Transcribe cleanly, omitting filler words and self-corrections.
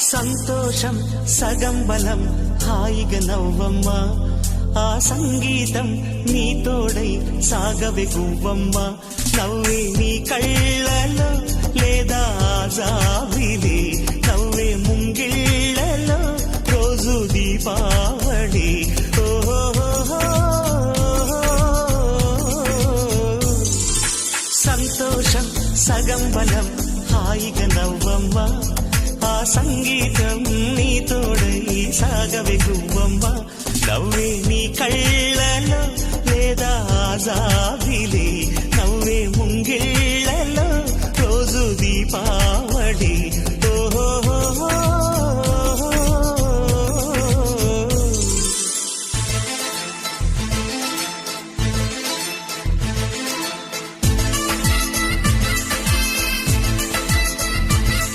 సంతోషం సగం బలం హాయిగా నవ్వమ్మా ఆ సంగీతం నీ తోడై సాగవే గువ్వమ్మ నవ్వే నీ కళ్ళలో లేదా జాబిలి నవ్వే ముంగిళ్ళలో రోజు దీపావళి సంతోషం సగం బలం హాయిగా నవ్వమ్మ ఆ సంగీతం నీ తోడై సాగవే గువ్వమ్మ నవ్వే నీ కళ్ళలో లేదా జాబిలి నవ్వే ముంగిళ్ళలో రోజు దీపా